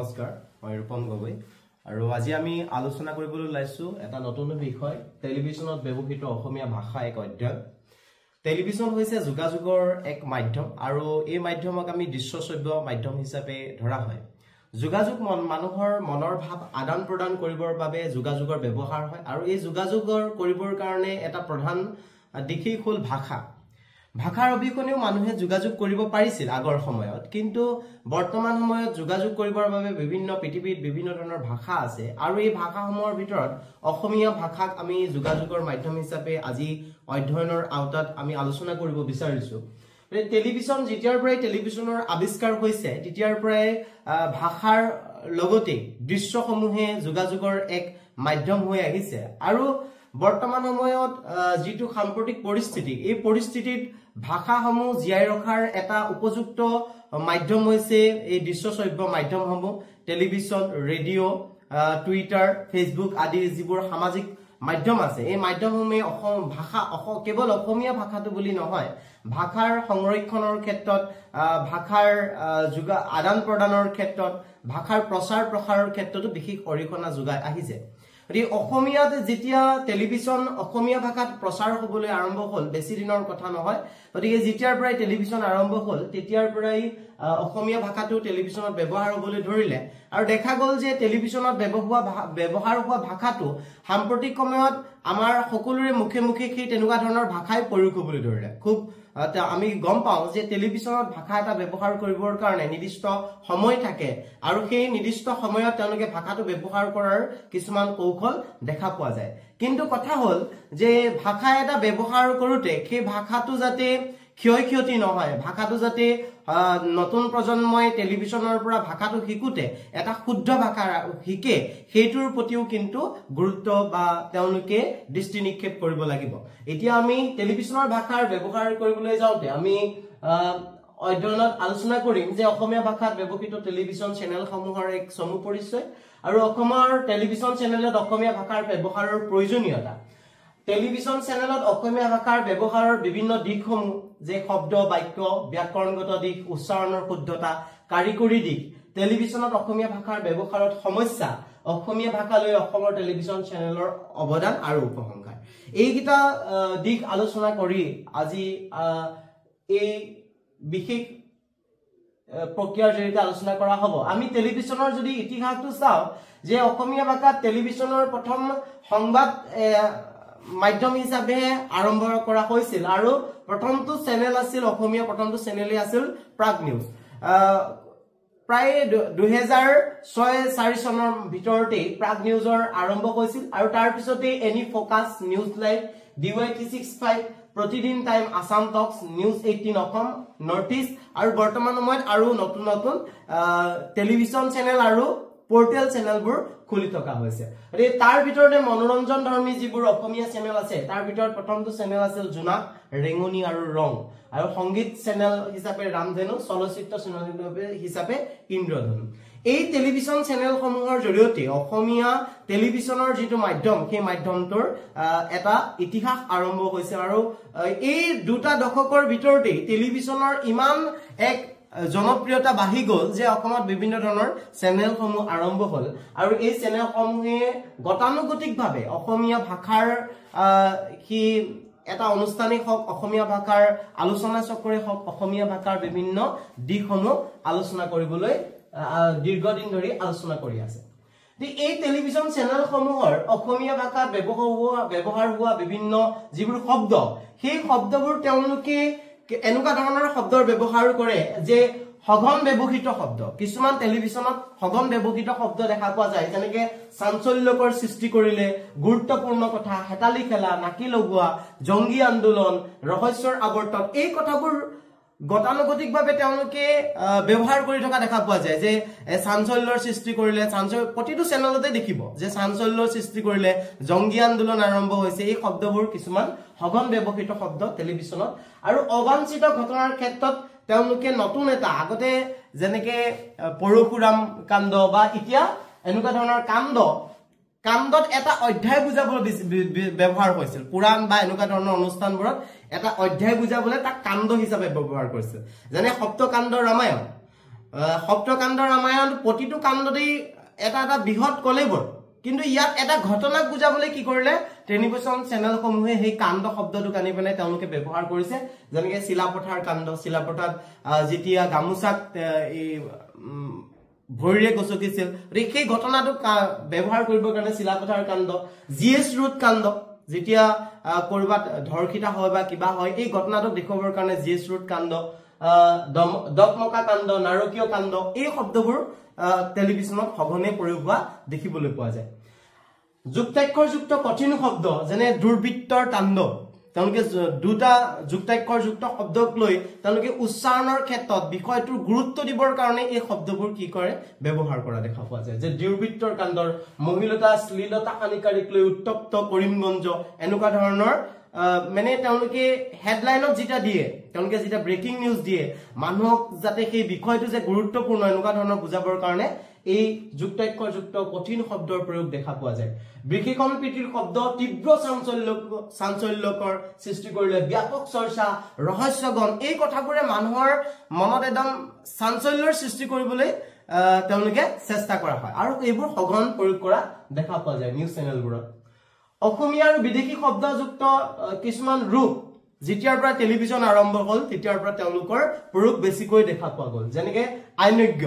নমস্কাৰ মই ৰূপম গগৈ আৰু আজি আমি আলোচনা কৰিবলৈ লাইছো এটা নতুন বিষয় টেলিভিছনত ব্যৱহৃত অসমীয়া ভাষা এক অধ্যয়ন টেলিভিছন হৈছে যোগাযোগৰ এক মাধ্যম আৰু এই মাধ্যমক আমি দৃশ্যশ্ৰব্য মাধ্যম হিচাপে ধৰা হয় যোগাযোগ মানুহৰ মনৰ ভাৱ আদান প্ৰদান কৰিবৰ বাবে যোগাযোগৰ ব্যৱহাৰ হয় আৰু এই যোগাযোগৰ কৰিবৰ কাৰণে এটা প্ৰধান দিশই হ'ল ভাষা ভাষাৰ অবিহনেও মানুহে যোগাযোগ কৰিব পাৰিছিল আগৰ সময়ত কিন্তু বৰ্তমান সময়ত যোগাযোগ কৰিবৰ বাবে বিভিন্ন পৃথিৱীত বিভিন্ন ধৰণৰ ভাষা আছে আৰু এই ভাষাসমূহৰ ভিতৰত অসমীয়া ভাষাক আমি যোগাযোগৰ মাধ্যম হিচাপে আজি অধ্যয়নৰ আওতাত আমি আলোচনা কৰিব বিচাৰিছো টেলিভিছন যেতিয়াৰ পৰাই টেলিভিছনৰ আৱিষ্কাৰ হৈছে তেতিয়াৰ পৰাই ভাষাৰ লগতে দৃশ্যসমূহে যোগাযোগৰ এক মাধ্যম হৈ আহিছে আৰু বৰ্তমান সময়ত যেটো সাম্প্ৰতিক পৰিস্থিতি এই পৰিস্থিতিত ভাষাসমূহ জীয়াই ৰখাৰ এটা উপযুক্ত মাধ্যম হৈছে এই দৃশ্যশ্ৰব্য মাধ্যমসমূহ টেলিভিছন ৰেডিঅ টুইটাৰ ফেচবুক আদি যিবোৰ সামাজিক মাধ্যম আছে এই মাধ্যমসমূহে অসম ভাষা কেৱল অসমীয়া ভাষাটো বুলি নহয় ভাষাৰ সংৰক্ষণৰ ক্ষেত্ৰত ভাষাৰ আদান প্ৰদানৰ ক্ষেত্ৰত ভাষাৰ প্ৰচাৰ প্ৰসাৰৰ ক্ষেত্ৰতো বিশেষ অৰিহণা যোগাই আহিছে অসমীয়াত যেতিয়া টেলিভিছন অসমীয়া ভাষাত প্ৰচাৰ হ'বলৈ আৰম্ভ হ'ল বেছি দিনৰ কথা নহয় গতিকে যেতিয়াৰ পৰাই টেলিভিছন আৰম্ভ হ'ল তেতিয়াৰ পৰাই অসমীয়া ভাষাটো টেলিভিছনত ব্যৱহাৰ হ'বলৈ ধৰিলে আৰু দেখা গ'ল যে টেলিভিছনত ব্যৱহাৰ হোৱা ভাষাটো সাম্প্ৰতিক সময়ত আমাৰ সকলোৰে মুখে মুখে সেই তেনেকুৱা ধৰণৰ ভাষাই প্ৰয়োগ হ'বলৈ ধৰিলে খুব আমি গম পাওঁ যে টেলিভিছনত ভাষা এটা ব্যৱহাৰ কৰিবৰ কাৰণে নিৰ্দিষ্ট সময় থাকে আৰু সেই নিৰ্দিষ্ট সময়ত তেওঁলোকে ভাষাটো ব্যৱহাৰ কৰাৰ কিছুমান কৌশল দেখা পোৱা যায় কিন্তু কথা হ'ল যে ভাষা এটা ব্যৱহাৰ কৰোঁতে সেই ভাষাটো যাতে ক্ষয়ক্ষতি নহয় ভাষাটো যাতে নতুন প্ৰজন্মই টেলিভিছনৰ পৰা ভাষাটো শিকুতে এটা শুদ্ধ ভাষা শিকে সেইটোৰ প্ৰতিও কিন্তু গুৰুত্ব বা তেওঁলোকে দৃষ্টি নিক্ষেপ কৰিব লাগিব এতিয়া আমি টেলিভিছনৰ ভাষাৰ ব্যৱহাৰ কৰিবলৈ যাওঁতে আমি অধ্যয়নত আলোচনা কৰিম যে অসমীয়া ভাষাত ব্যৱহৃত টেলিভিছন চেনেলসমূহৰ এক চমু পৰিচয় আৰু অসমৰ টেলিভিছন চেনেলত অসমীয়া ভাষাৰ ব্যৱহাৰৰ প্ৰয়োজনীয়তা টেলিভিছন চেনেলত অসমীয়া ভাষাৰ ব্যৱহাৰৰ বিভিন্ন দিশসমূহ যে শব্দ বাক্য ব্যাকৰণগত দিশ উচ্চাৰণৰ শুদ্ধতা কাৰিকৰী দিশ টেলিভিছনত অসমীয়া ভাষাৰ ব্যৱহাৰত সমস্যা অসমীয়া ভাষালৈ অসমৰ টেলিভিছন চেনেলৰ অৱদান আৰু উপসংহাৰ এইকিটা দিশ আলোচনা কৰি আজি এই বিশেষ প্ৰক্ৰিয়াৰ জৰিয়তে আলোচনা কৰা হ'ব আমি টেলিভিছনৰ যদি ইতিহাসটো চাওঁ যে অসমীয়া ভাষাত টেলিভিছনৰ প্ৰথম সংবাদ মাধ্যম হিচাপে আৰম্ভ কৰা হৈছিল আৰু প্ৰথমটো চেনেল আছিল অসমীয়া প্ৰথমটো চেনেলে আছিল প্ৰাগ নিউজ প্ৰায় 2006-4 চনৰ ভিতৰতে প্ৰাগ নিউজৰ আৰম্ভ হৈছিল আৰু তাৰ পিছতে any focus news live DY365 প্ৰতিদিন টাইম আসাম টক্স নিউজ 18 অসম নৰ্থ ইষ্ট আৰু বৰ্তমান সময়ত আৰু নতুন নতুন টেলিভিছন চেনেল আৰু পোৰ্টেল চেনেলবোৰ খুলি থকা হৈছে আৰু তাৰ ভিতৰতে মনোৰঞ্জন ধৰ্মী যিবোৰ অসমীয়া চেনেল আছে তাৰ ভিতৰত প্ৰথমটো চেনেল আছিল জোনাক ৰেঙনি আৰু ৰং আৰু সংগীত চেনেল হিচাপে ৰামধেনু চলচ্চিত্ৰ চেনেল হিচাপে ইন্দ্ৰধনু এই টেলিভিছন চেনেলসমূহৰ জৰিয়তে অসমীয়া টেলিভিছনৰ যেটো মাধ্যম সেই মাধ্যমটোৰ এটা ইতিহাস আৰম্ভ হৈছে আৰু এই দুটা দশকৰ ভিতৰতে টেলিভিছনৰ ইমান এক জনপ্ৰিয়তা বাঢ়ি গ'ল যে অসমত বিভিন্ন ধৰণৰ চেনেলসমূহ আৰম্ভ হ'ল আৰু এই চেনেলসমূহে গতানুগতিকভাৱে অসমীয়া ভাষাৰ কি এটা অনুষ্ঠানিক হওক অসমীয়া ভাষাৰ আলোচনা চক্ৰই হওক অসমীয়া ভাষাৰ বিভিন্ন দিশসমূহ আলোচনা কৰিবলৈ দীৰ্ঘদিন ধৰি আলোচনা কৰি আছে এই টেলিভিছন চেনেলসমূহৰ অসমীয়া ভাষাত ব্যৱহাৰ হোৱা বিভিন্ন যিবোৰ শব্দ সেই শব্দবোৰ তেওঁলোকে এনেকুৱা ধৰণৰ শব্দৰ ব্যৱহাৰ কৰে যে সঘন ব্যৱহৃত শব্দ কিছুমান টেলিভিছনত সঘন ব্যৱহৃত শব্দ দেখা পোৱা যায় যেনেকৈ চাঞ্চল্যকৰ সৃষ্টি কৰিলে গুৰুত্বপূৰ্ণ কথা হেতালি খেলা নাকি লগোৱা জংগী আন্দোলন ৰহস্যৰ আৱৰ্তন এই কথাবোৰ গতানুগতিকভাৱে তেওঁলোকে ব্যৱহাৰ কৰি থকা দেখা পোৱা যায় যে চাঞ্চল্যৰ সৃষ্টি কৰিলে প্ৰতিটো চেনেলতে দেখিব যে চাঞ্চল্যৰ সৃষ্টি কৰিলে জংগী আন্দোলন আৰম্ভ হৈছে এই শব্দবোৰ কিছুমান সঘন ব্যৱহৃত শব্দ টেলিভিছনত আৰু অবাঞ্ছিত ঘটনাৰ ক্ষেত্ৰত তেওঁলোকে নতুন এটা আগতে যেনেকে পৰশুৰাম কাণ্ড বা এতিয়া এনেকুৱা ধৰণৰ কাণ্ডত এটা অধ্যায় বুজাবলৈ ব্যৱহাৰ হৈছিল পুৰাণ বা এনেকুৱা ধৰণৰ অনুষ্ঠানবোৰত এটা অধ্যায় বুজাবলৈ তাক কাণ্ড হিচাপে ব্যৱহাৰ কৰিছিল যেনে সপ্তকাণ্ড ৰামায়ণ সপ্তকাণ্ড ৰামায়ণ প্ৰতিটো কাণ্ডতেই এটা এটা বৃহৎ কলেবৰ কিন্তু ইয়াত এটা ঘটনাক বুজাবলৈ কি কৰিলে টেলিভিছন চেনেলসমূহে সেই কাণ্ড শব্দটোক আনি পেলাই তেওঁলোকে ব্যৱহাৰ কৰিছে যেনেকৈ চিলাপথাৰ কাণ্ড চিলাপথাত যেতিয়া গামোচাক এই ভৰিৰে গছকিছিল সেই ঘটনাটোক ব্যৱহাৰ কৰিবৰ কাৰণে চিলাপথাৰ কাণ্ড জিএছ ৰোড কাণ্ড যেতিয়া কৰবাত ধৰ্ষিতা হয় বা কিবা হয় এই ঘটনাটোক দেখুৱাবৰ কাৰণে জিএছ ৰোড কাণ্ড দকমকা কাণ্ড নাৰকীয় কাণ্ড এই শব্দবোৰ টেলিভিছনত সঘনে প্ৰয়োগ হোৱা দেখিবলৈ পোৱা যায় যুক্তাক্ষৰযুক্ত কঠিন শব্দ যেনে দুৰ্বৃত্তৰ তাণ্ডৱ তেওঁলোকে দুটা যুক্তাক্ষৰযুক্ত শব্দক লৈ তেওঁলোকে উচ্চাৰণৰ ক্ষেত্ৰত বিষয়টোৰ গুৰুত্ব দিবৰ কাৰণে এই শব্দবোৰ কি কৰে ব্যৱহাৰ কৰা দেখা পোৱা যায় যে দুৰ্বৃত্তৰ কাণ্ডৰ মহিলতা শ্লীলতা হানিকাৰীক লৈ উত্তপ্ত কৰিমগঞ্জ এনেকুৱা ধৰণৰ মানে তেওঁলোকে হেডলাইনত যেটা দিয়ে তেওঁলোকে যেটা ব্ৰেকিং নিউজ দিয়ে মানুহক যাতে সেই বিষয়টো যে গুৰুত্বপূৰ্ণ এনেকুৱা ধৰণৰ বুজাবৰ কাৰণে এই যুক্তাক্ষৰযুক্ত কঠিন শব্দৰ প্ৰয়োগ দেখা পোৱা যায় বিশেষণ প্ৰীতিৰ শব্দ তীব্ৰ চাঞ্চল্যকৰ সৃষ্টি কৰিলে ব্যাপক চৰ্চা ৰহস্যগণ এই কথাবোৰে মানুহৰ মনত একদম চাঞ্চল্যৰ সৃষ্টি কৰিবলৈ তেওঁলোকে চেষ্টা কৰা হয় আৰু এইবোৰ সঘন প্ৰয়োগ কৰা দেখা পোৱা যায় নিউজ চেনেলবোৰত অসমীয়া আৰু বিদেশী শব্দযুক্ত কিছুমান ৰূপ যেতিয়াৰ পৰা টেলিভিছন আৰম্ভ হ'ল তেতিয়াৰ পৰা তেওঁলোকৰ প্ৰয়োগ বেছিকৈ দেখা পোৱা গ'ল যেনেকৈ আইনজ্ঞ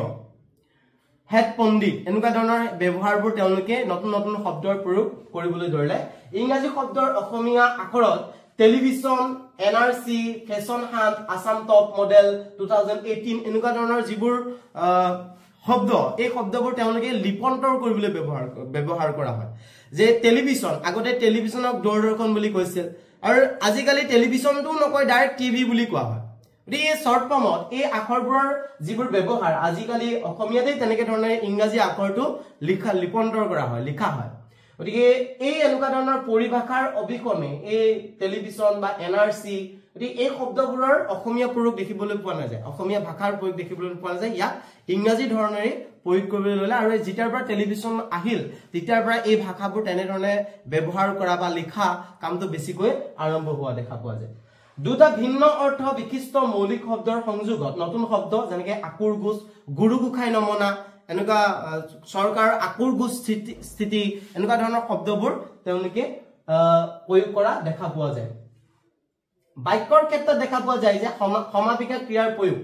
হেড পণ্ডিত এনেকুৱা ধৰণৰ ব্যৱহাৰবোৰ তেওঁলোকে নতুন নতুন শব্দৰ প্ৰয়োগ কৰিবলৈ ধৰিলে ইংৰাজী শব্দৰ অসমীয়া আখৰত television NRC fashion hunt Assam top model 2018 এনেকুৱা ধৰণৰ যিবোৰ শব্দ এই শব্দবোৰ তেওঁলোকে লিপন্তৰ কৰিবলৈ ব্যৱহাৰ কৰা হয় যে টেলিভিছন আগতে টেলিভিছনক দূৰদৰ্শন বুলি কৈছিল আৰু আজিকালি টেলিভিছনটো নকয় ডাইৰেক্ট টিভি বুলি কোৱা হয় এই শৰ্ট ফৰ্মত এই আখৰবোৰৰ যিবোৰ ব্যৱহাৰ আজিকালি অসমীয়াতে তেনেকৈ ধৰণে ইংৰাজী আখৰটো লিপন্তৰ কৰা হয় লিখা হয় গতিকে এই এনেকুৱা ধৰণৰ পৰিভাষাৰ অবিক্ৰমে এই টেলিভিছন বা এনআৰসি গতিকে এই শব্দবোৰৰ অসমীয়া প্ৰয়োগ দেখিবলৈ পোৱা নাযায় অসমীয়া ভাষাৰ প্ৰয়োগ দেখিবলৈ পোৱা নাযায় ইয়াক ইংৰাজী ধৰণেৰে প্ৰয়োগ কৰিবলৈ ল'লে আৰু যেতিয়াৰ পৰা টেলিভিছন আহিল তেতিয়াৰ পৰা এই ভাষাবোৰ তেনেধৰণে ব্যৱহাৰ কৰা বা লিখা কামটো বেছিকৈ আৰম্ভ হোৱা দেখা পোৱা যায় দুটা ভিন্ন অৰ্থ বিশিষ্ট মৌলিক শব্দৰ সংযোগত নতুন শব্দ যেনেকৈ আকুৰ গোচ গুৰু গোসাঁই নমনা এনেকুৱা চৰকাৰৰ আকুৰ গোচ স্থিতি এনেকুৱা ধৰণৰ শব্দবোৰ তেওঁলোকে প্ৰয়োগ কৰা দেখা পোৱা যায় বাক্যৰ ক্ষেত্ৰত দেখা পোৱা যায় যে সমাপিকা ক্ৰিয়াৰ প্ৰয়োগ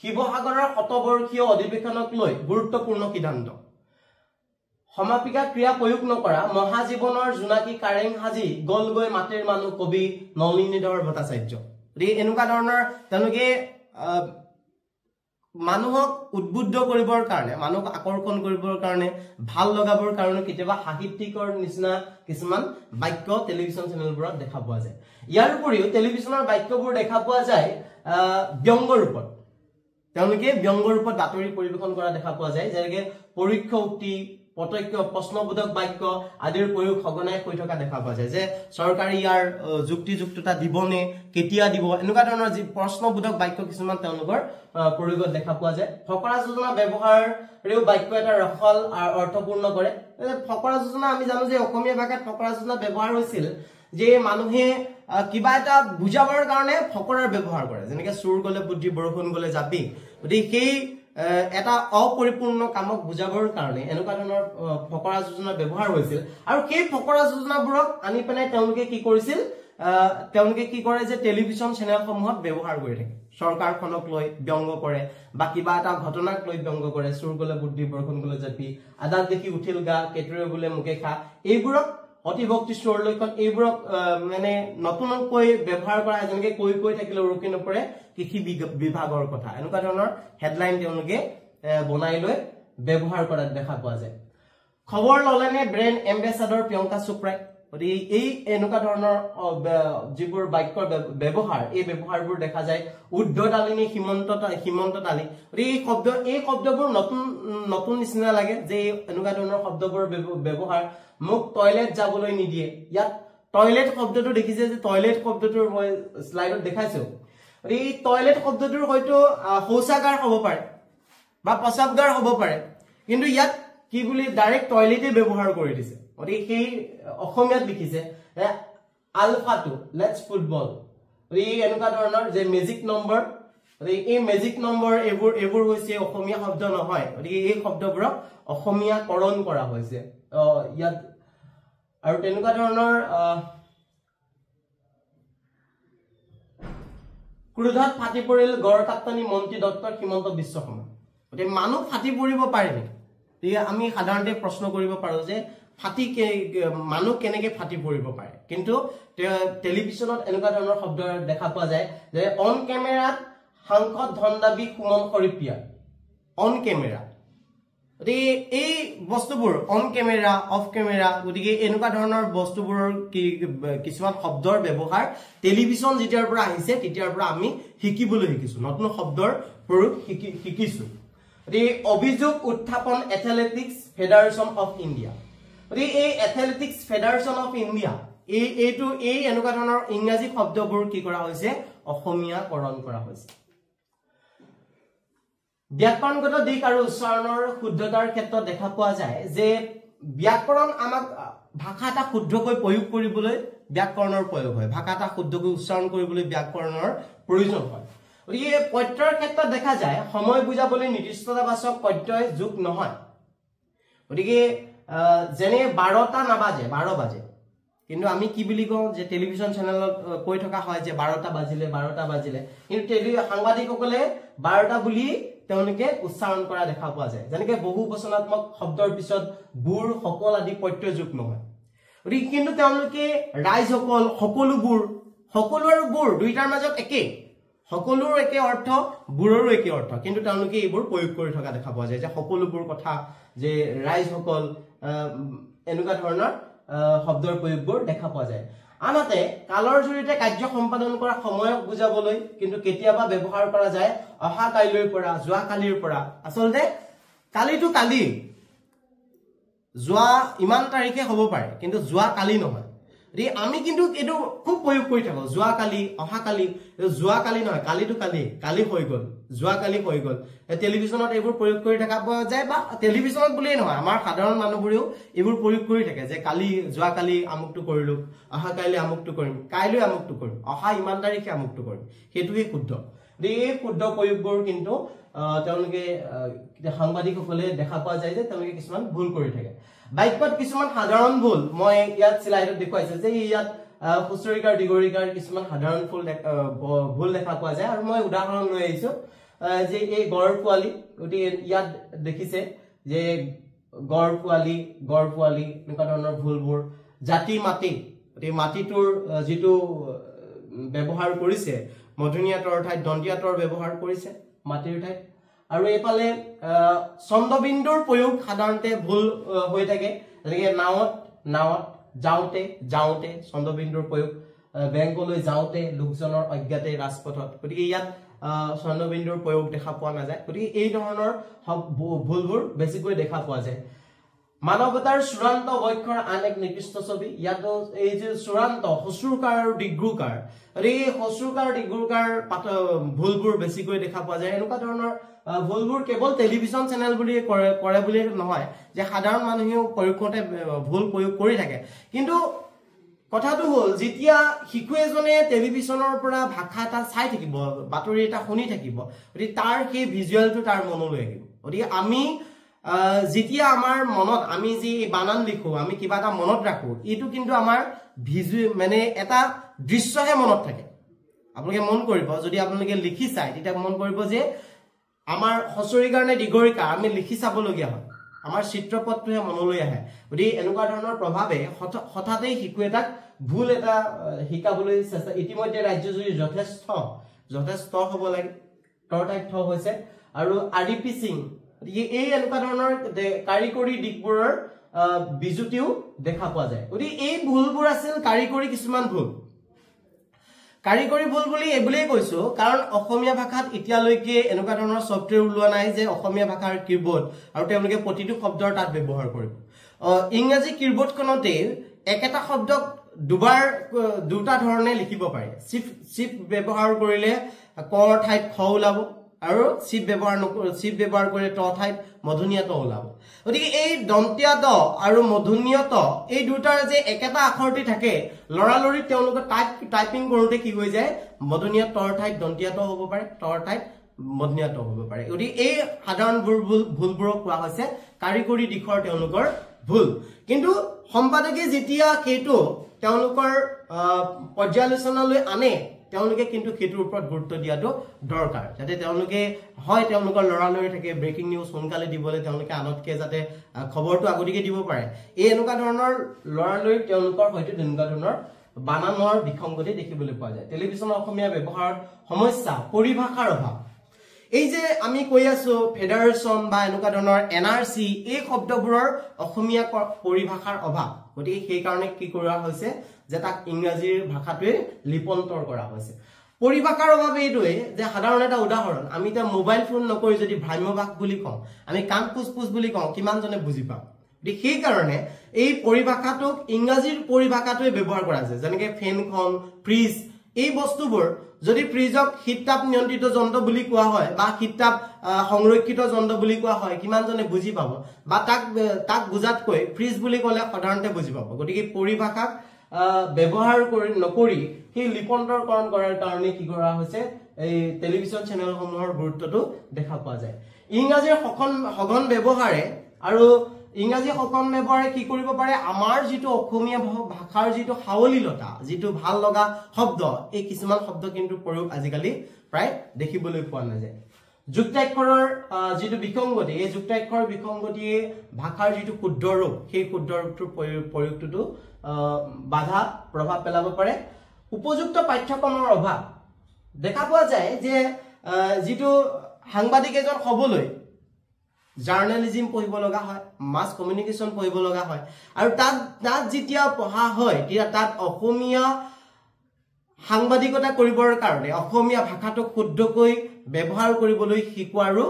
শিৱসাগৰৰ শতবৰ্ষীয় অধিৱেশনক লৈ গুৰুত্বপূৰ্ণ সিদ্ধান্ত সমাপিকা ক্ৰিয়া প্ৰয়োগ নকৰা মহাজীৱনৰ জোনাকী কাৰেং সাজি গলগৈ মাটিৰ মানুহ কবি নলিনীধৰ ভট্টাচাৰ্য এনেকুৱা ধৰণৰ তেওঁলোকে মানুহক উদ্বুদ্ধ কৰিবৰ কাৰণে মানুহক আকৰ্ষণ কৰিবৰ কাৰণে ভাল লগাবৰ কাৰণে কেতিয়াবা সাহিত্যিকৰ নিচিনা কিছুমান বাক্য টেলিভিছন চেনেলবোৰত দেখা পোৱা যায় ইয়াৰ উপৰিও টেলিভিছনৰ বাক্যবোৰ দেখা পোৱা যায় ব্যংগ ৰূপত তেওঁলোকে ব্যংগ ৰূপত বাতৰি পৰিৱেশন কৰা দেখা পোৱা যায় যেনেকৈ পৰীক্ষ উক্তি প্ৰত্যক্ষ প্ৰশ্নবোধক বাক্য আদিৰ প্ৰয়োগ সঘনাই হৈ থকা দেখা পোৱা যায় যে চৰকাৰে ইয়াৰ যুক্তিযুক্ততা দিবনে কেতিয়া দিব এনেকুৱা ধৰণৰ যি প্ৰশ্নবোধক বাক্য কিছুমান তেওঁলোকৰ প্ৰয়োগত দেখা পোৱা যায় ফকৰা যোজনা ব্যৱহাৰেও বাক্য এটা ৰসল আৰু অৰ্থপূৰ্ণ কৰে ফকৰা যোজনা আমি জানো যে অসমীয়া ভাষাত ফকৰা যোজনা ব্যৱহাৰ হৈছিল যে মানুহে কিবা এটা বুজাবৰ কাৰণে ফকৰাৰ ব্যৱহাৰ কৰে যেনেকৈ চুৰ গ'লে বুদ্ধি বৰষুণ গ'লে জাপি গতিকে সেই এটা অপৰিপূৰ্ণ কামক বুজাবৰ কাৰণে এনেকুৱা ধৰণৰ ফকৰা যোজনা ব্যৱহাৰ হৈছিল আৰু সেই ফকৰা যোজনাবোৰক আনি পেলাই তেওঁলোকে কি কৰিছিল তেওঁলোকে কি কৰে যে টেলিভিছন চেনেলসমূহত ব্যৱহাৰ কৰি থাকে চৰকাৰখনক লৈ ব্যংগ কৰে বা কিবা এটা ঘটনাক লৈ ব্যংগ কৰে চুৰ গ'লে বুদ্ধি বৰষুণ গ'লে জাপি আদাক দেখি উঠিল গা কেতুৰে বোলে মুখে খা এইবোৰক অতিভক্তি স্বৰ লক্ষণ এইবোৰক মানে নতুনকৈ ব্যৱহাৰ কৰা যেনেকৈ কৈ থাকিলে উৰুকি নপৰে কৃষি বিভাগৰ কথা এনেকুৱা ধৰণৰ হেডলাইন তেওঁলোকে বনাই লৈ ব্যৱহাৰ কৰা দেখা পোৱা যায় খবৰ ল'লেনে ব্ৰেণ্ড এম্বেচাডৰ প্ৰিয়ংকা চোপ্ৰাই গতিকে এই এনেকুৱা ধৰণৰ যিবোৰ বাক্যৰ ব্যৱহাৰ এই ব্যৱহাৰবোৰ দেখা যায় উদ্ধতালিনী সীমন্ত তালি গতিকে এই শব্দবোৰ নতুন নিচিনা লাগে যে এনেকুৱা ধৰণৰ শব্দবোৰ ব্যৱহাৰ মোক টয়লেট যাবলৈ নিদিয়ে ইয়াত টয়লেট শব্দটো দেখিছে যে টয়লেট শব্দটোৰ মই স্লাইডত দেখাইছো এই টয়লেট শব্দটোৰ হয়তো শৌচাগাৰ হ'ব পাৰে বা প্ৰস্ৰাৱগাৰ হ'ব পাৰে কিন্তু ইয়াত কি বুলি ডাইৰেক্ট টয়লেটে ব্যৱহাৰ কৰি দিছে গতিকে সেই অসমীয়াত লিখিছে আলফাটো লেটছ ফুটবল এই এনেকুৱা ধৰণৰ যে মেজিক নম্বৰ এই মেজিক নম্বৰ এইবোৰ হৈছে অসমীয়া শব্দ নহয় গতিকে এই শব্দবোৰক অসমীয়াকৰণ কৰা হৈছে ইয়াত আৰু তেনেকুৱা ধৰণৰ ক্ৰোধত ফাটি পৰিল গড় কাপ্তানী মন্ত্ৰী ডক্টৰ হিমন্ত বিশ্ব শৰ্মা গতিকে মানুহ ফাটি পৰিব পাৰে নেকি গতিকে আমি সাধাৰণতে প্ৰশ্ন কৰিব পাৰো যে মানুহ কেনেকৈ ফাটি পৰিব পাৰে কিন্তু টেলিভিছনত এনেকুৱা ধৰণৰ শব্দ দেখা পোৱা যায় যে অন কেমেৰাত সাংসদ ধনদাবী সুমন খৰিপিয়া অন কেমেৰা গতিকে এই বস্তুবোৰ অন কেমেৰা অফ কেমেৰা গতিকে এনেকুৱা ধৰণৰ বস্তুবোৰৰ কিছুমান শব্দৰ ব্যৱহাৰ টেলিভিছন যেতিয়াৰ পৰা আহিছে তেতিয়াৰ পৰা আমি শিকিবলৈ শিকিছো নতুন শব্দৰ প্ৰয়োগ শিকিছো গতিকে অভিযোগ উত্থাপন এথলেটিক্স ফেডাৰেশ্যন অফ ইণ্ডিয়া গতিকে এই এথলেটিক্স ফেডাৰেশ্যন অফ ইণ্ডিয়া এই এনেকুৱা ধৰণৰ ইংৰাজী শব্দবোৰ কি কৰা হৈছে অসমীয়াকৰণ কৰা হৈছে ব্যাকৰণগত দিক আৰু উচ্চাৰণৰ শুদ্ধতাৰ ক্ষেত্ৰত দেখা পোৱা যায় যে ব্যাকৰণ আমাক ভাষা এটা শুদ্ধকৈ প্ৰয়োগ কৰিবলৈ ব্যাকৰণৰ প্ৰয়োগ হয় ভাষা এটা শুদ্ধকৈ উচ্চাৰণ কৰিবলৈ ব্যাকৰণৰ প্ৰয়োজন হয় গতিকে প্ৰত্যয়ৰ ক্ষেত্ৰত দেখা যায় সময় বুজাবলৈ নিৰ্দিষ্টতাবাচক প্ৰত্যয় যোগ নহয় গতিকে যেনে 12টা নাবাজে 12 বাজে কিন্তু আমি কি বুলি কওঁ যে টেলিভিছন চেনেলত কৈ থকা হয় যে 12টা বাজিলে কিন্তু সাংবাদিকসকলে 12টা বুলি তেওঁলোকে উচ্চাৰণ কৰা দেখা পোৱা যায় যেনেকৈ বহু বচনাত্মক শব্দৰ পিছত বুৰ সকল আদি প্ৰত্যয় যোগ নহয় গতিকে কিন্তু তেওঁলোকে ৰাইজসকল সকলো আৰু বুৰ দুইটাৰ মাজত একে সকলোৰ একে অৰ্থ বুৰৰো একে অৰ্থ কিন্তু তেওঁলোকে এইবোৰ প্ৰয়োগ কৰি থকা দেখা পোৱা যায় যে সকলোবোৰ কথা যে ৰাইজসকল এনেকুৱা ধৰণৰ শব্দৰ প্ৰয়োগবোৰ দেখা পোৱা যায় আনহাতে কালৰ জৰিয়তে কাৰ্য সম্পাদন কৰা সময়ক বুজাবলৈ কিন্তু কেতিয়াবা ব্যৱহাৰ কৰা যায় অহা কাইলৈৰ পৰা যোৱা কালিৰ পৰা আচলতে কালিটো কালি যোৱা ইমান তাৰিখে হ'ব পাৰে কিন্তু যোৱা কালি নহয় আমি কিন্তু এটো খুব প্ৰয়োগ কৰি থাকো যোৱা কালি অহা কালি যোৱা কালি নহয় কালিটো কালি হৈ গল যোৱা কালি হৈ গল টেলিভিছনত এইবোৰ প্ৰয়োগ কৰি থকা পোৱা যায় বা টেলিভিছনত বুলিয়ে নহয় আমাৰ সাধাৰণ মানুহবোৰেও এইবোৰ প্ৰয়োগ কৰি থাকে যে কালি যোৱা কালি আমুকটো কৰিলো অহা কাইলৈ আমুকটো কৰিম কাইলৈ আমুকটো কৰিম অহা ইমান তাৰিখে আমুকটো কৰিম হেতুৱে শুদ্ধ এই শুদ্ধ প্ৰয়োগবোৰ কিন্তু তেওঁলোকে সাংবাদিকসকলে দেখা পোৱা যায় যে তেওঁলোকে কিছুমান ভুল কৰি থাকে বাক্যত কিছুমান সাধাৰণ ভুল মই ইয়াত স্লাইডত দেখুৱাইছো যে ইয়াত হুঁচৰিকাৰ দীঘৰিকাৰ কিছুমান সাধাৰণ ভুল দেখা পোৱা যায় আৰু মই উদাহৰণ লৈ আহিছো যে এই গড় পোৱালি গতিকে ইয়াত দেখিছে যে গড় পোৱালি এনেকুৱা ধৰণৰ ভুলবোৰ জাতি মাটি গতিকে মাটিটোৰ যিটো ব্যৱহাৰ কৰিছে মধুনিয়াতৰ ঠাইত দন্তীয়াতৰ ব্যৱহাৰ কৰিছে মাটিৰ ঠাইত আৰু এইফালে ছন্দবিন্দুৰ প্ৰয়োগ সাধাৰণতে ভুল হৈ থাকে যেনেকৈ নাৱত যাওঁতে ছন্দবিন্দুৰ প্ৰয়োগ বেংকলৈ যাওঁতে লোকজনৰ অজ্ঞাতে ৰাজপথত গতিকে ইয়াত ছন্দবিন্দুৰ প্ৰয়োগ দেখা পোৱা নাযায় গতিকে এই ধৰণৰ ভুলবোৰ বেছিকৈ দেখা পোৱা যায় মানৱতাৰ চূড়ান্ত বক্ষৰ আন এক নিৰ্দিষ্ট ছবি ইয়াতো এই যে চূড়ান্ত হস্ৰুকাৰ আৰু দীৰ্ঘকাৰ এই হস্ৰুকাৰ দীৰ্ঘকাৰ ভুলবোৰ বেছিকৈ দেখা পোৱা যায় এনেকুৱা ধৰণৰ ভুলবোৰ কেৱল টেলিভিছন চেনেল বুলি কৰে বুলি নহয় যে সাধাৰণ মানুহেও প্ৰয়োগ কৰোঁতে ভুল প্ৰয়োগ কৰি থাকে কিন্তু কথাটো হ'ল যেতিয়া শিশু এজনে টেলিভিছনৰ পৰা ভাষা এটা চাই থাকিব বাতৰি এটা শুনি থাকিব গতিকে তাৰ সেই ভিজুৱেলটো তাৰ মনলৈ আহিব গতিকে আমি যেতিয়া আমাৰ মনত আমি যি বানান লিখো আমি কিবা এটা মনত ৰাখো এইটো কিন্তু আমাৰ মানে এটা দৃশ্যহে মনত থাকে আপোনালোকে মন কৰিব যদি আপোনালোকে লিখি চাই তেতিয়া মন কৰিব যে আমাৰ হচৰি কাৰণে দীঘৰিকা আমি লিখি চাবলগীয়া হয় আমাৰ চিত্ৰপটটোহে মনলৈ আহে গতিকে এনেকুৱা ধৰণৰ প্ৰভাৱে হঠাতেই শিশু এটাক ভুল এটা শিকাবলৈ চেষ্টা ইতিমধ্যে ৰাজ্যজুৰি যথেষ্ট হ'ব লাগে তৰতাথ্য হৈছে আৰু আৰপি সিং এই এনেকুৱা ধৰণৰ কাৰিকৰী দিশবোৰৰ বিজুতিও দেখা পোৱা যায় গতিকে এই ভুলবোৰ আছিল কাৰিকৰী কিছুমান ভুল কাৰিকৰী ভুল বুলি এইবুলিয়ে কৈছো কাৰণ অসমীয়া ভাষাত এতিয়ালৈকে এনেকুৱা ধৰণৰ সফটৱেৰ ওলোৱা নাই যে অসমীয়া ভাষাৰ কিবোৰ্ড আৰু তেওঁলোকে প্ৰতিটো শব্দৰ তাত ব্যৱহাৰ কৰিব ইংৰাজী কিবোৰ্ডখনতে একেটা শব্দক দুটা ধৰণে লিখিব পাৰে শিফ্ট ব্যৱহাৰ কৰিলে কৰ ঠাইত খ ওলাব আৰু চিপ ব্যৱহাৰ কৰি ত ঠাইত মধুনীয়া ত ওলাব গতিকে এই দন্তীয়া দ আৰু মধুনীয়া ত এই দুটাৰ যে একেটা আখৰটি থাকে লৰালৰি তেওঁলোকে টাইপিং কৰোতে কি হৈ যায় মধুনীয়া তৰ ঠাইত দন্তীয়া ত হ'ব পাৰে তৰ ঠাইত মধুনীয়া ত হ'ব পাৰে গতিকে এই সাধাৰণ ভুলবোৰক কোৱা হৈছে কাৰিকৰী দিশৰ তেওঁলোকৰ ভুল কিন্তু সম্পাদকে যেতিয়া সেইটো তেওঁলোকৰ পৰ্যালোচনালৈ আনে তেওঁলোকে কিন্তু খেতুৰ ওপৰত গুৰুত্ব দিয়াটো দৰকাৰ যাতে তেওঁলোকে হয় তেওঁলোকৰ লৰালৰি থাকে ব্ৰেকিং নিউজ সোনকালে দিবলৈ তেওঁলোকে আনতকে যাতে খবৰটো আগতীয়াকৈ দিব পাৰে এই এনেকুৱা ধৰণৰ লৰালৰি তেওঁলোকৰ হয়তো তেনেকুৱা ধৰণৰ বানানৰ বিসংগতি দেখিবলৈ পোৱা যায় টেলিভিছনৰ অসমীয়া ব্যৱহাৰৰ সমস্যা পৰিভাষাৰ অভাৱ এই যে আমি কৈ আছো ফেডাৰেশন বা এনেকুৱা ধৰণৰ এনআৰসি এই শব্দবোৰৰ অসমীয়া পৰিভাষাৰ অভাৱ গতিকে সেই কাৰণে কি কৰা হৈছে যে তাক ইংৰাজীৰ ভাষাটোৱে লিপন্তৰ কৰা হৈছে পৰিভাষাৰ অভাৱ এইটোৱে যে সাধাৰণ এটা উদাহৰণ আমি তা মোবাইল ফোন নকৰি যদি ভ্ৰাম্যভাষ বুলি কওঁ আমি কাণ পুছপুছ বুলি কওঁ কিমানজনে বুজি পাওঁ সেই কাৰণে এই পৰিভাষাটোক ইংৰাজীৰ পৰিভাষাটোৱে ব্যৱহাৰ কৰা হৈছে যেনেকৈ ফেনখন ফ্ৰিজ এই বস্তুবোৰ যদি ফ্ৰিজক শীততাপ নিয়ন্ত্ৰিত যন্ত্ৰ বুলি কোৱা হয় বা শীততাপ সংৰক্ষিত যন্ত্ৰ বুলি কোৱা হয় কিমানজনে বুজি পাব বা তাক বুজাতকৈ ফ্ৰিজ বুলি ক'লে সাধাৰণতে বুজি পাব গতিকে পৰিভাষাক ব্যৱহাৰ নকৰি সেই লিপন্তৰকৰণ কৰাৰ কাৰণে কি কৰা হৈছে এই টেলিভিছন চেনেলসমূহৰ গুৰুত্বটো দেখা পোৱা যায় ইংৰাজীৰ সঘন ব্যৱহাৰে আৰু ইংৰাজী সঘন ব্যৱহাৰে কি কৰিব পাৰে আমাৰ যিটো অসমীয়া ভাষাৰ যিটো হাৱলীলতা যিটো ভাল লগা শব্দ এই কিছুমান শব্দ কিন্তু প্ৰয়োগ আজিকালি প্ৰায় দেখিবলৈ পোৱা নাযায় যুক্তাক্ষৰৰ যিটো বিসংগতি এই যুক্তাক্ষৰৰ বিসংগতিয়ে ভাষাৰ যিটো শুদ্ধ ৰূপ সেই শুদ্ধ ৰূপটোৰ প্ৰয়োগটো বাধা প্ৰভাৱ পেলাব পাৰে উপযুক্ত পাঠ্যক্ৰমৰ অভাৱ দেখা পোৱা যায় যে যিটো সাংবাদিক এজন হ'বলৈ জাৰ্নালিজম পঢ়িব লগা হয় মাছ কমিউনিকেশ্যন পঢ়িব লগা হয় আৰু তাত যেতিয়া পঢ়া হয় তেতিয়া তাত অসমীয়া সাংবাদিকতা কৰিবৰ কাৰণে অসমীয়া ভাষাটো শুদ্ধকৈ ব্যৱহাৰ কৰিবলৈ শিকোৱাৰো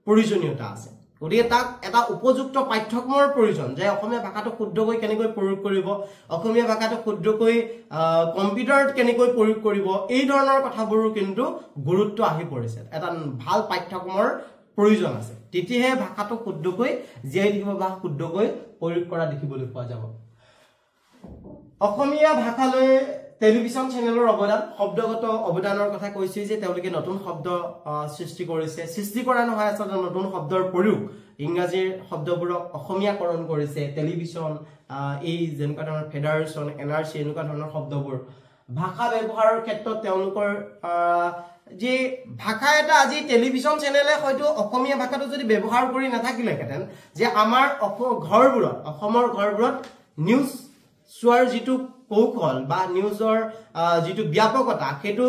প্ৰয়োজনীয়তা আছে গতিকে তাক এটা উপযুক্ত পাঠ্যক্ৰমৰ প্ৰয়োজন যে অসমীয়া ভাষাটো শুদ্ধকৈ কেনেকৈ প্ৰয়োগ কৰিব অসমীয়া ভাষাটো শুদ্ধকৈ কম্পিউটাৰত কেনেকৈ প্ৰয়োগ কৰিব এই ধৰণৰ কথাবোৰো কিন্তু গুৰুত্ব আহি পৰিছে এটা ভাল পাঠ্যক্ৰমৰ প্ৰয়োজন আছে তেতিয়াহে ভাষাটো শুদ্ধকৈ জীয়াই থাকিব বা শুদ্ধকৈ প্ৰয়োগ কৰা দেখিবলৈ পোৱা যাব অসমীয়া ভাষালৈ টেলিভিছন চেনেলৰ অৱদান শব্দগত অৱদানৰ কথা কৈছে যে তেওঁলোকে নতুন শব্দ সৃষ্টি কৰিছে সৃষ্টি কৰা নহয় আচলতে নতুন শব্দৰ প্ৰয়োগ ইংৰাজীৰ শব্দবোৰক অসমীয়াকৰণ কৰিছে টেলিভিছন এই যেনেকুৱা ধৰণৰ ফেডাৰেশন এনআৰসি এনেকুৱা ধৰণৰ শব্দবোৰ ভাষা ব্যৱহাৰৰ ক্ষেত্ৰত তেওঁলোকৰ যে ভাষা এটা আজি টেলিভিছন চেনেলে হয়তো অসমীয়া ভাষাটো যদি ব্যৱহাৰ কৰি নাথাকিলেহেঁতেন যে আমাৰ অসমৰ ঘৰবোৰত নিউজ চোৱাৰ যিটো কৌশল বা নিউজৰ যিটো ব্যাপকতা সেইটো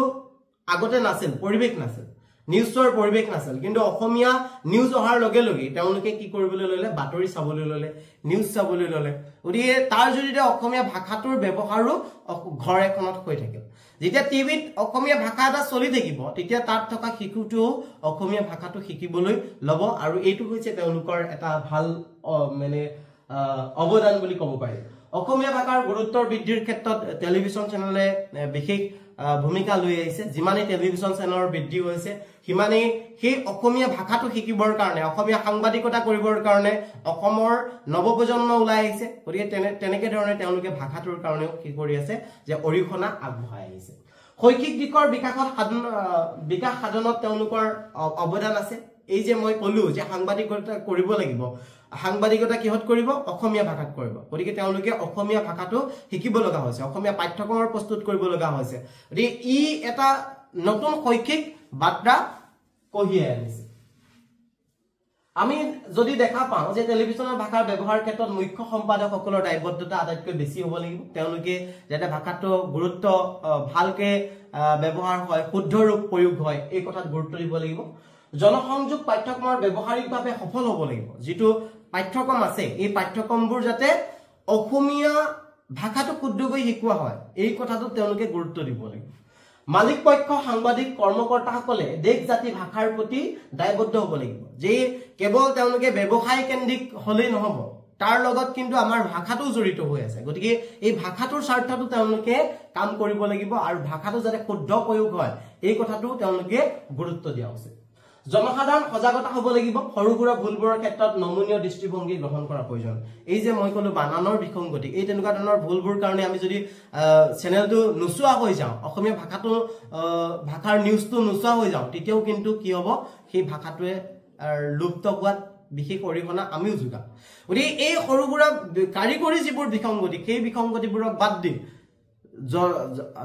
আগতে নাছিল পৰিৱেশ নাছিল নিউজৰ পৰিৱেশ নাছিল কিন্তু অসমীয়া নিউজ অহাৰ লগে লগে তেওঁলোকে কি কৰিবলৈ ল'লে বাতৰি চাবলৈ ল'লে নিউজ চাবলৈ ল'লে গতিকে তাৰ জৰিয়তে অসমীয়া ভাষাটোৰ ব্যৱহাৰো ঘৰ এখনত হৈ থাকিল যেতিয়া টিভিত অসমীয়া ভাষা এটা চলি থাকিব তেতিয়া তাত থকা শিশুটোও অসমীয়া ভাষাটো শিকিবলৈ ল'ব আৰু এইটো হৈছে তেওঁলোকৰ এটা ভাল মানে অৱদান বুলি ক'ব পাৰি অসমীয়া ভাষাৰ গুৰুত্বৰ বৃদ্ধিৰ ক্ষেত্ৰত টেলিভিছন চেনেলে বিশেষ ভূমিকা লৈ আহিছে যিমানেই টেলিভিছন চেনেলৰ বৃদ্ধি হৈছে সিমানেই সেই অসমীয়া ভাষাটো শিকিবৰ কাৰণে অসমীয়া সাংবাদিকতা কৰিবৰ কাৰণে অসমৰ নৱপ্ৰজন্ম ওলাই আহিছে গতিকে তেনেকে ধৰণে তেওঁলোকে ভাষাটোৰ কাৰণেও কি কৰি আছে যে অৰিহণা আগবঢ়াই আহিছে শৈক্ষিক দিশৰ বিকাশ সাধনত তেওঁলোকৰ অৱদান আছে এই যে মই ক'লো যে সাংবাদিকতা কৰিব লাগিব সাংবাদিকতা কিহত কৰিব অসমীয়া ভাষাত কৰিব গতিকে তেওঁলোকে অসমীয়া ভাষাটো শিকিব লগা হৈছে অসমীয়া পাঠ্যক্ৰমৰ প্ৰস্তুত কৰিব লগা হৈছে গতিকে ই এটা নতুন শৈক্ষিক বাৰ্তা কঢ়িয়াই আনিছে আমি যদি দেখা পাওঁ যে টেলিভিছনৰ ভাষাৰ ব্যৱহাৰৰ ক্ষেত্ৰত মুখ্য সম্পাদকসকলৰ দায়বদ্ধতা আটাইতকৈ বেছি হ'ব লাগিব তেওঁলোকে যাতে ভাষাটো গুৰুত্ব ভালকে ব্যৱহাৰ হয় শুদ্ধ ৰূপ প্ৰয়োগ হয় এই কথাত গুৰুত্ব দিব লাগিব জনসংযোগ পাঠ্যক্ৰমৰ ব্যৱহাৰিকভাৱে সফল হ'ব লাগিব যিটো পাঠ্যক্ৰম আছে এই পাঠ্যক্ৰমবোৰ যাতে অসমীয়া ভাষাটো শুদ্ধকৈ শিকোৱা হয় এই কথাটো তেওঁলোকে গুৰুত্ব দিব লাগিব মালিক পক্ষ সাংবাদিক কৰ্মকৰ্তাসকলে দেশ জাতি ভাষাৰ প্ৰতি দায়বদ্ধ হ'ব লাগিব যে কেৱল তেওঁলোকে ব্যৱসায় কেন্দ্ৰিক হ'লেই নহ'ব তাৰ লগত কিন্তু আমাৰ ভাষাটো জড়িত হৈ আছে গতিকে এই ভাষাটোৰ স্বাৰ্থটো তেওঁলোকে কাম কৰিব লাগিব আৰু ভাষাটো যাতে শুদ্ধ প্ৰয়োগ হয় এই কথাটো তেওঁলোকে গুৰুত্ব দিয়া উচিত জনসাধাৰণ সজাগতা হ'ব লাগিব সৰু সুৰা ভুলবোৰৰ ক্ষেত্ৰত নমনীয় দৃষ্টিভংগী গ্ৰহণ কৰা প্ৰয়োজন এই যে মই কলো বানানৰ বিসংগতি এই তেনেকুৱা ধৰণৰ ভুলবোৰ কাৰণে আমি যদি চেনেলটো নুচুৱা হৈ যাওঁ অসমীয়া ভাষাৰ নিউজটো নুচুৱা হৈ যাওঁ তেতিয়াও কিন্তু কি হ'ব সেই ভাষাটোৱে লুপ্ত হোৱাত বিশেষ অৰিহণা আমিও যোগাম গতিকে এই সৰু সুৰা কাৰিকৰী যিবোৰ বিসংগতি সেই বিসংগতিবোৰক বাদ দি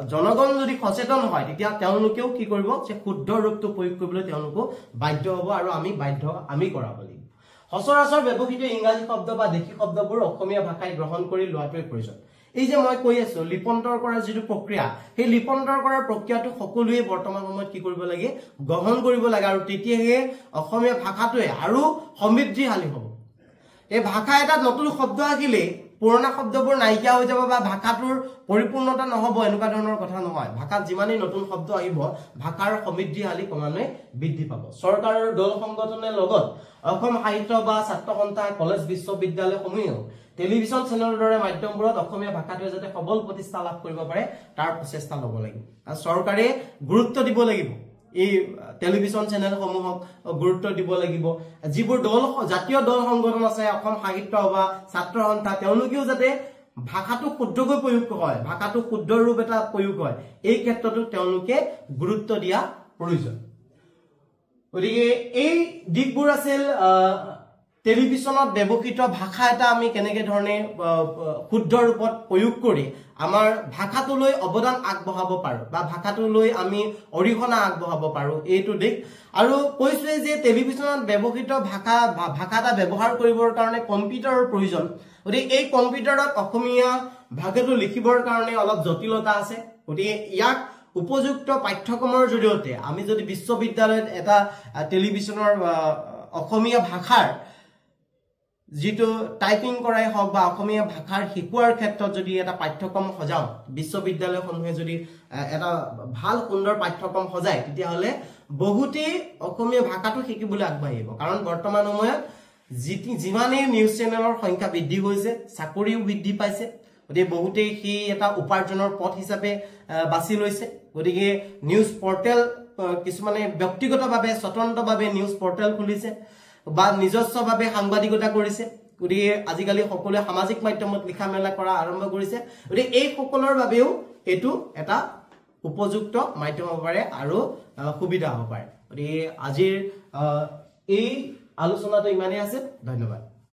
জনগণ যদি সচেতন হয় তেতিয়া তেওঁলোকেও কি কৰিব যে শুদ্ধ ৰূপটো প্ৰয়োগ কৰিবলৈ তেওঁলোকো বাধ্য হ'ব আৰু আমি কৰাব লাগিব সচৰাচৰ ব্যৱহৃত ইংৰাজী শব্দ বা দেশী শব্দবোৰ অসমীয়া ভাষাই গ্ৰহণ কৰি লোৱাটোৱে প্ৰয়োজন এই যে মই কৈ আছো লিপন্তৰ কৰাৰ যিটো প্ৰক্ৰিয়া সেই লিপন্তৰ কৰাৰ প্ৰক্ৰিয়াটো সকলোৱে বৰ্তমান সময়ত কি কৰিব লাগে গ্ৰহণ কৰিব লাগে আৰু তেতিয়াহে অসমীয়া ভাষাটোৱে আৰু সমৃদ্ধিশালী হ'ব এই ভাষা এটা নতুন শব্দ আহিলে পুৰণা শব্দবোৰ নাইকিয়া হৈ যাব বা ভাষাটোৰ পৰিপূৰ্ণতা নহব এনেকুৱা ধৰণৰ কথা নহয় ভাষাত যিমানেই নতুন শব্দ আহিব ভাষাৰ সমৃদ্ধিশালী ক্ৰমান্বয়ে বৃদ্ধি পাব চৰকাৰৰ দল সংগঠনৰ লগত অসম সাহিত্য বা ছাত্ৰ সন্থা কলেজ বিশ্ববিদ্যালয়সমূহেও টেলিভিছন চেনেলৰ দৰে মাধ্যমবোৰত অসমীয়া ভাষাটোৱে যাতে সবল প্ৰতিষ্ঠা লাভ কৰিব পাৰে তাৰ প্ৰচেষ্টা ল'ব লাগিব আৰু চৰকাৰে গুৰুত্ব দিব লাগিব এই টেলিভিছন চেনেলসমূহক গুৰুত্ব দিব লাগিব যিবোৰ জাতীয় দল সংগঠন আছে অসম সাহিত্য বা ছাত্ৰ সন্থা তেওঁলোকেও যাতে ভাষাটো শুদ্ধকৈ প্ৰয়োগ হয় ভাষাটো শুদ্ধ ৰূপ এটা প্ৰয়োগ হয় এই ক্ষেত্ৰতো তেওঁলোকে গুৰুত্ব দিয়া প্ৰয়োজন গতিকে এই দিকবোৰ আছিল টেলিভিছনত ব্যৱহৃত ভাষা এটা আমি কেনেকৈ ধৰণে শুদ্ধ ৰূপত প্ৰয়োগ কৰি আমাৰ ভাষাটোলৈ অৱদান আগবঢ়াব পাৰো বা ভাষাটোলৈ আমি অৰিহণা আগবঢ়াব পাৰো এইটো দিক আৰু কৈছে যে টেলিভিছনত ব্যৱহৃত ভাষা এটা ব্যৱহাৰ কৰিবৰ কাৰণে কম্পিউটাৰৰ প্ৰয়োজন গতিকে এই কম্পিউটাৰত অসমীয়া ভাষাটো লিখিবৰ কাৰণে অলপ জটিলতা আছে গতিকে ইয়াক উপযুক্ত পাঠ্যক্ৰমৰ জৰিয়তে আমি যদি বিশ্ববিদ্যালয়ত এটা টেলিভিছনৰ অসমীয়া ভাষাৰ যিটো টাইপিং কৰাই হওক বা অসমীয়া ভাষাৰ শিকোৱাৰ ক্ষেত্ৰত যদি এটা পাঠ্যক্ৰম সজাও বিশ্ববিদ্যালয়সমূহে যদি এটা ভাল সুন্দৰ পাঠ্যক্ৰম সজায় তেতিয়াহ'লে বহুতেই অসমীয়া ভাষাটো শিকিবলৈ আগবাঢ়িব কাৰণ বৰ্তমান সময়ত যিমানেই নিউজ চেনেলৰ সংখ্যা বৃদ্ধি হৈছে চাকৰিও বৃদ্ধি পাইছে গতিকে বহুতেই সেই এটা উপাৰ্জনৰ পথ হিচাপে বাছি লৈছে গতিকে নিউজ পৰ্টেল কিছুমানে ব্যক্তিগতভাৱে স্বতন্ত্ৰভাৱে নিউজ পৰ্টেল খুলিছে বা নিজস্বভাৱে সাংবাদিকতা কৰিছে গতিকে আজিকালি সকলোৱে সামাজিক মাধ্যমত লিখা মেলা কৰা আৰম্ভ কৰিছে গতিকে এই সকলৰ বাবেও এইটো এটা উপযুক্ত মাধ্যম হ'ব পাৰে আৰু সুবিধা হ'ব পাৰে গতিকে আজিৰ এই আলোচনাটো ইমানেই আছে ধন্যবাদ